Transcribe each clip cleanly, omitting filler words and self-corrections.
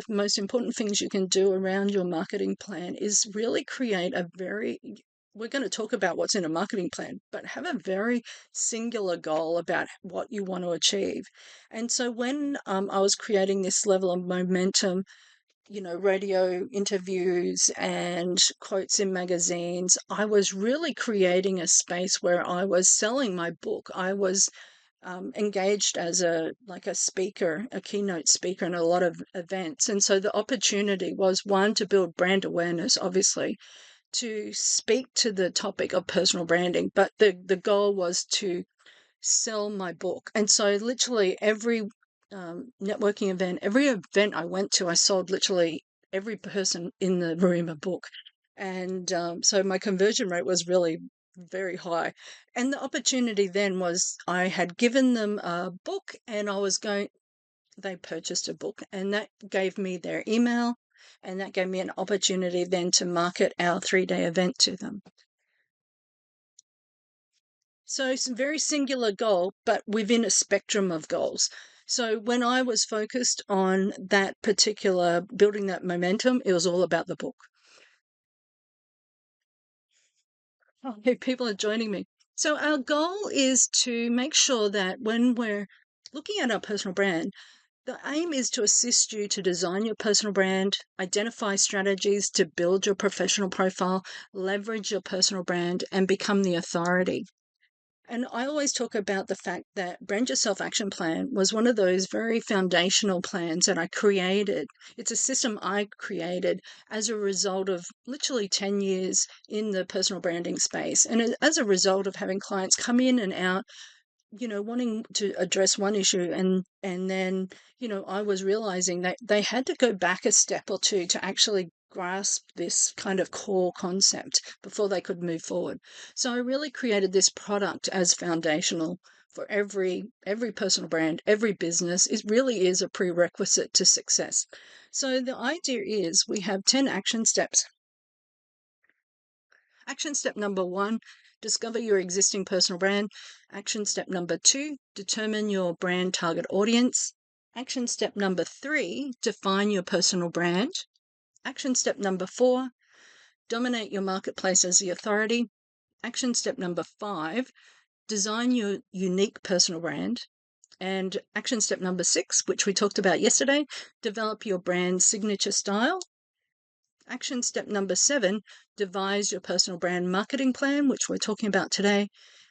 most important things you can do around your marketing plan is really create we're going to talk about what's in a marketing plan, but have a very singular goal about what you want to achieve. And so when I was creating this level of momentum, radio interviews and quotes in magazines, I was really creating a space where I was selling my book. I was engaged as a speaker, a keynote speaker in a lot of events. And so the opportunity was, one, to build brand awareness, obviously, to speak to the topic of personal branding, but the goal was to sell my book. And so literally every networking event, every event I went to, I sold literally every person in the room a book. And so my conversion rate was really very high. And the opportunity then was, I had given them a book and they purchased a book, and that gave me their email, and that gave me an opportunity then to market our 3-day event to them. So it's a very singular goal, but within a spectrum of goals. So when I was focused on that particular, building that momentum, it was all about the book. Okay, people are joining me. So our goal is to make sure that when we're looking at our personal brand, the aim is to assist you to design your personal brand, identify strategies to build your professional profile, leverage your personal brand, and become the authority. And I always talk about the fact that Brand Yourself Action Plan was one of those very foundational plans that I created. It's a system I created as a result of literally 10 years in the personal branding space. And as a result of having clients come in and out, wanting to address one issue, and then, I was realizing that they had to go back a step or two to actually grasp this kind of core concept before they could move forward. So I really created this product as foundational for every personal brand, every business. It really is a prerequisite to success. So the idea is we have 10 action steps. Action step number 1, discover your existing personal brand. Action step number 2, determine your brand target audience. Action step number 3, define your personal brand. Action step number 4, dominate your marketplace as the authority. Action step number 5, design your unique personal brand. And action step number 6, which we talked about yesterday, develop your brand signature style. Action step number 7, devise your personal brand marketing plan, which we're talking about today.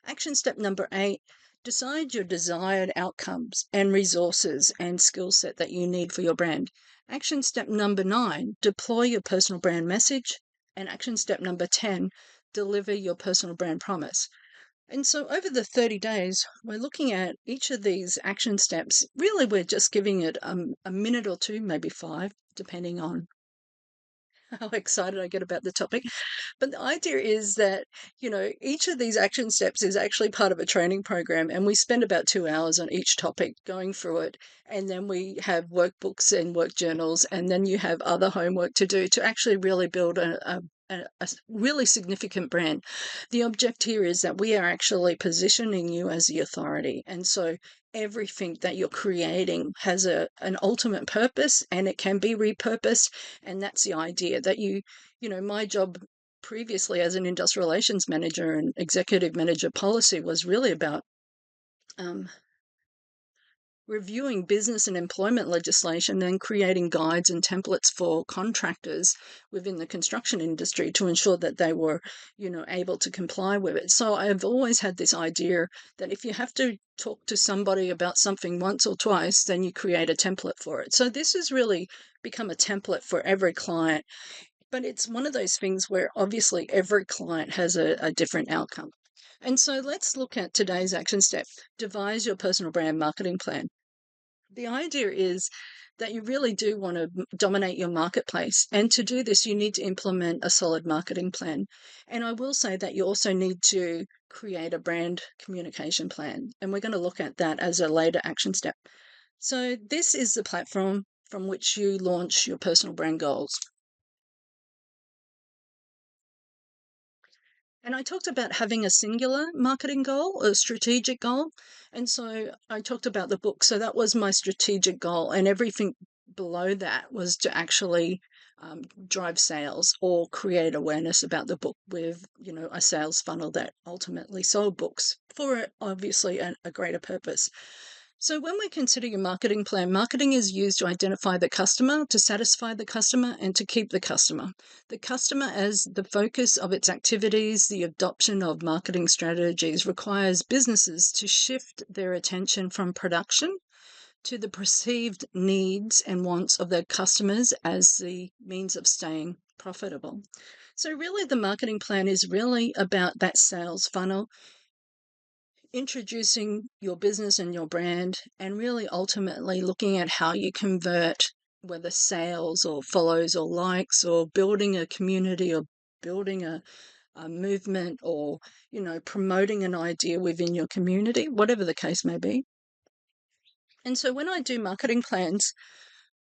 Action step number 8, decide your desired outcomes and resources and skill set that you need for your brand. Action step number 9, deploy your personal brand message. And action step number 10, deliver your personal brand promise. And so over the 30 days, we're looking at each of these action steps. Really, we're just giving it a minute or two, maybe 5, depending on how excited I get about the topic. But the idea is that, each of these action steps is actually part of a training program, and we spend about 2 hours on each topic going through it. And then we have workbooks and work journals, and then you have other homework to do to actually really build a really significant brand. The object here is that we are actually positioning you as the authority. And so everything that you're creating has an ultimate purpose, and it can be repurposed. And that's the idea that my job previously as an industrial relations manager and executive manager policy was really about reviewing business and employment legislation and creating guides and templates for contractors within the construction industry to ensure that they were, able to comply with it. So I've always had this idea that if you have to talk to somebody about something once or twice, then you create a template for it. So this has really become a template for every client. But it's one of those things where obviously every client has a different outcome. And so let's look at today's action step. Devise your personal brand marketing plan. The idea is that you really do want to dominate your marketplace. And to do this, you need to implement a solid marketing plan. And I will say that you also need to create a brand communication plan. And we're going to look at that as a later action step. So this is the platform from which you launch your personal brand goals. And I talked about having a singular marketing goal, a strategic goal. And so I talked about the book. So that was my strategic goal, and everything below that was to actually drive sales or create awareness about the book with, a sales funnel that ultimately sold books for obviously a greater purpose. So when we consider your marketing plan, marketing is used to identify the customer, to satisfy the customer, and to keep the customer. The customer as the focus of its activities, the adoption of marketing strategies requires businesses to shift their attention from production to the perceived needs and wants of their customers as the means of staying profitable. So really the marketing plan is really about that sales funnel, introducing your business and your brand, and really ultimately looking at how you convert whether sales or follows or likes or building a community or building a movement or, promoting an idea within your community, whatever the case may be. And so when I do marketing plans,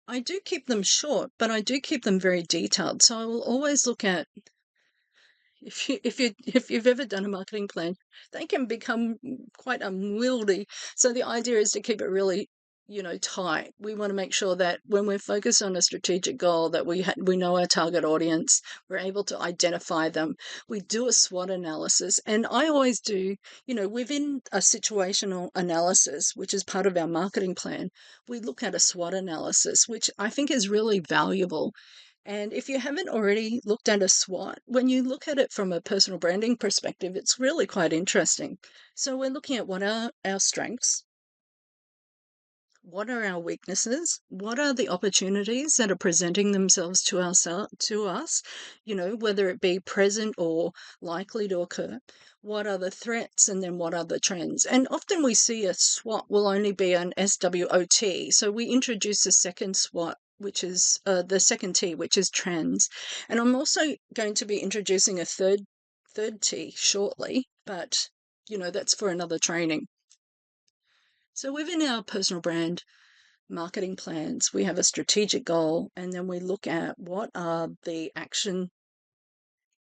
I do keep them short, but I do keep them very detailed. So I will always look at if you've ever done a marketing plan, they can become quite unwieldy. So the idea is to keep it really, tight. We want to make sure that when we're focused on a strategic goal, that we know our target audience, we're able to identify them. We do a SWOT analysis, and I always do, within a situational analysis, which is part of our marketing plan, we look at a SWOT analysis, which I think is really valuable. And if you haven't already looked at a SWOT, when you look at it from a personal branding perspective, it's really quite interesting. So we're looking at what are our strengths, what are our weaknesses, what are the opportunities that are presenting themselves to us, whether it be present or likely to occur, what are the threats, and then what are the trends. And often we see a SWOT will only be an SWOT, so we introduce a second SWOT, which is the second T, which is trends. And I'm also going to be introducing a third T shortly, but that's for another training. So within our personal brand marketing plans, we have a strategic goal, and then we look at what's our action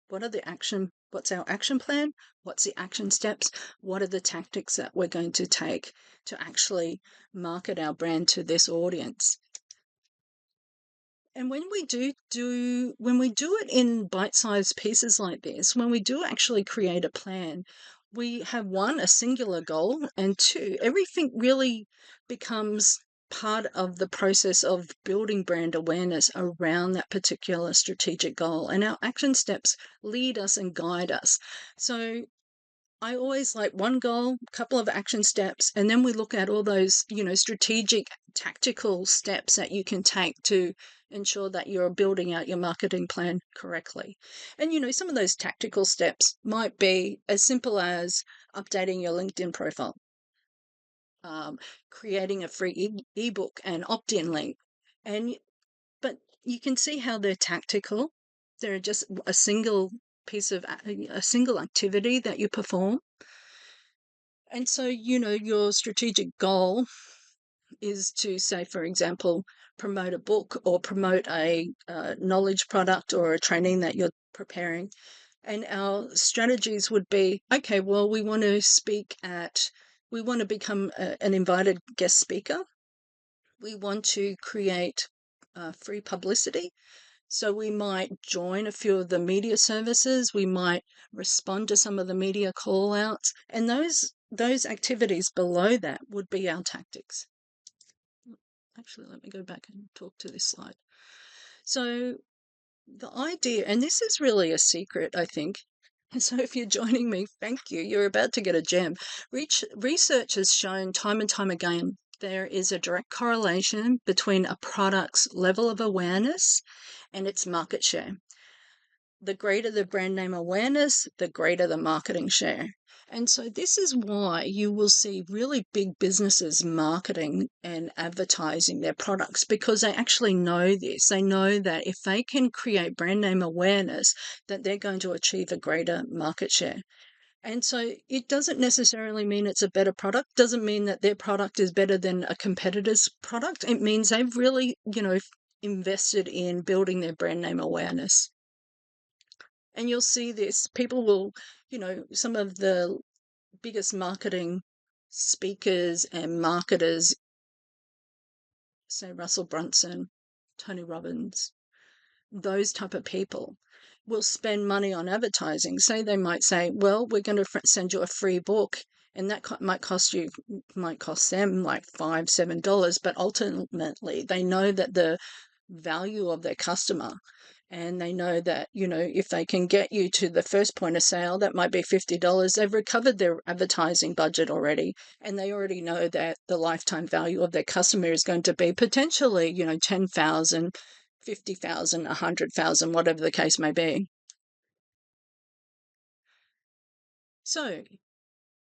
plan, what's the action steps, what are the tactics that we're going to take to actually market our brand to this audience. And when we do it in bite-sized pieces like this, when we do actually create a plan, we have one, a singular goal, and two, everything really becomes part of the process of building brand awareness around that particular strategic goal. And our action steps lead us and guide us. So I always like one goal, a couple of action steps, and then we look at all those, strategic, tactical steps that you can take to ensure that you're building out your marketing plan correctly. And, some of those tactical steps might be as simple as updating your LinkedIn profile, creating a free ebook and opt-in link. But you can see how they're tactical. They're just a single a single activity that you perform. And so, your strategic goal is to, say, for example, promote a book or promote a knowledge product or a training that you're preparing. And our strategies would be, okay, well, we want to become an invited guest speaker. We want to create free publicity. So we might join a few of the media services. We might respond to some of the media call outs. And those activities below that would be our tactics. Actually, let me go back and talk to this slide. So the idea, and this is really a secret, I think. And so if you're joining me, thank you. You're about to get a gem. Research has shown time and time again there is a direct correlation between a product's level of awareness and its market share. The greater the brand name awareness, the greater the marketing share. And so this is why you will see really big businesses marketing and advertising their products, because they actually know this. They know that if they can create brand name awareness, that they're going to achieve a greater market share. And so it doesn't necessarily mean it's a better product, doesn't mean that their product is better than a competitor's product. It means they've really, invested in building their brand name awareness. And you'll see this, people will, some of the biggest marketing speakers and marketers say Russell Brunson, Tony Robbins, those type of people will spend money on advertising. Say they might say, well, we're going to send you a free book, and that might cost them like $5-7, but ultimately they know that the value of their customer, and they know that, if they can get you to the first point of sale, that might be $50. They've recovered their advertising budget already, and they already know that the lifetime value of their customer is going to be potentially, 10,000, 50,000, 100,000, whatever the case may be. So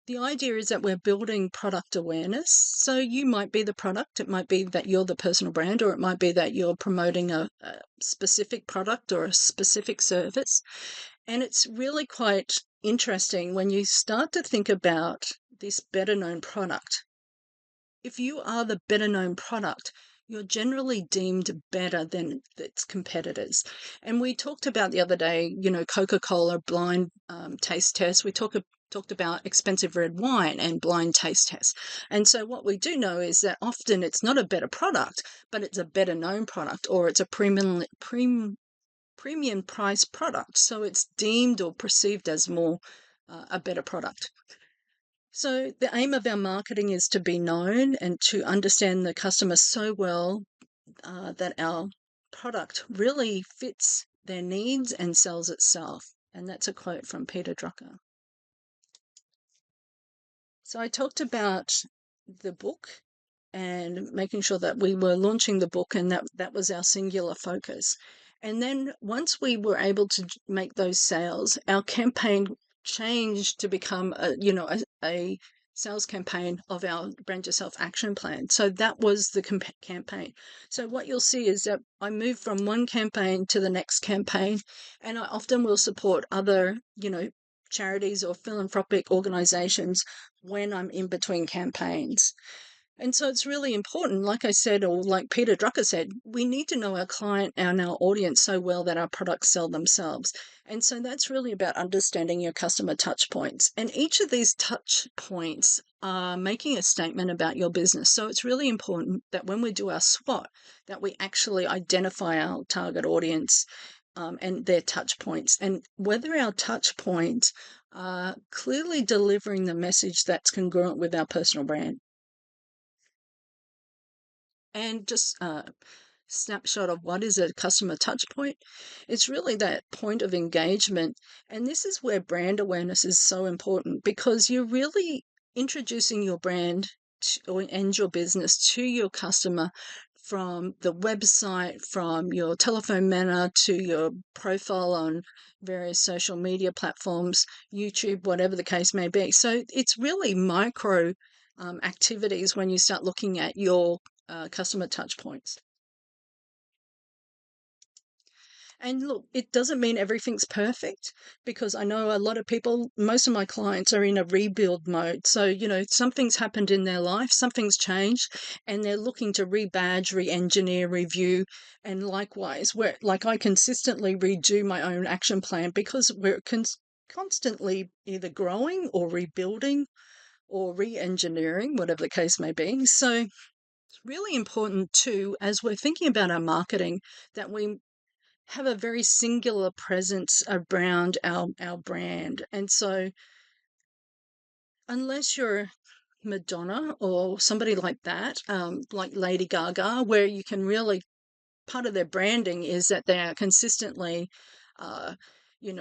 the idea is that we're building product awareness. So you might be the product. It might be that you're the personal brand, or it might be that you're promoting a specific product or a specific service. And it's really quite interesting when you start to think about this better known product. If you are the better known product, you're generally deemed better than its competitors. And we talked about the other day, Coca-Cola blind taste test. We talked about expensive red wine and blind taste tests. And so what we do know is that often it's not a better product, but it's a better known product, or it's a premium price product. So it's deemed or perceived as more a better product. So the aim of our marketing is to be known and to understand the customer so well that our product really fits their needs and sells itself. And that's a quote from Peter Drucker. So I talked about the book and making sure that we were launching the book, and that was our singular focus. And then once we were able to make those sales, our campaign changed to become a sales campaign of our Brand Yourself action plan. So that was the campaign. So what you'll see is that I moved from one campaign to the next campaign, and I often will support other, charities or philanthropic organizations when I'm in between campaigns. And so it's really important, like I said, or like Peter Drucker said, we need to know our client and our audience so well that our products sell themselves. And so that's really about understanding your customer touch points. And each of these touch points are making a statement about your business. So it's really important that when we do our SWOT, that we actually identify our target audience and their touch points, and whether our touch points are clearly delivering the message that's congruent with our personal brand. And just a snapshot of what is a customer touch point. It's really that point of engagement. And this is where brand awareness is so important, because you're really introducing your brand and your business to your customer from the website, from your telephone manner to your profile on various social media platforms, YouTube, whatever the case may be. So it's really micro activities when you start looking at your customer touch points. And look, it doesn't mean everything's perfect, because I know a lot of people, most of my clients are in a rebuild mode. So, something's happened in their life, something's changed, and they're looking to rebadge, re-engineer, review. And likewise, I consistently redo my own action plan, because we're constantly either growing or rebuilding or re-engineering, whatever the case may be. So it's really important too, as we're thinking about our marketing, that we have a very singular presence around our brand. And so unless you're Madonna or somebody like that, like Lady Gaga, where you can really, part of their branding is that they are consistently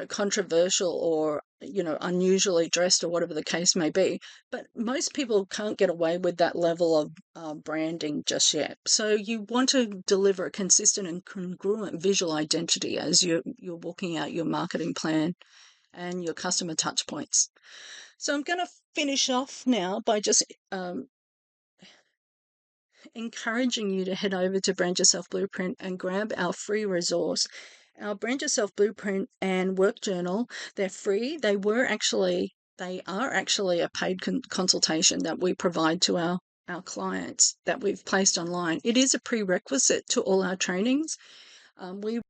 controversial or, unusually dressed or whatever the case may be. But most people can't get away with that level of branding just yet. So you want to deliver a consistent and congruent visual identity as you're walking out your marketing plan and your customer touch points. So I'm going to finish off now by just encouraging you to head over to Brand Yourself Blueprint and grab our free resource. Our Brand Yourself Blueprint and Work Journal, they're free. They are actually a paid consultation that we provide to our clients that we've placed online. It is a prerequisite to all our trainings. We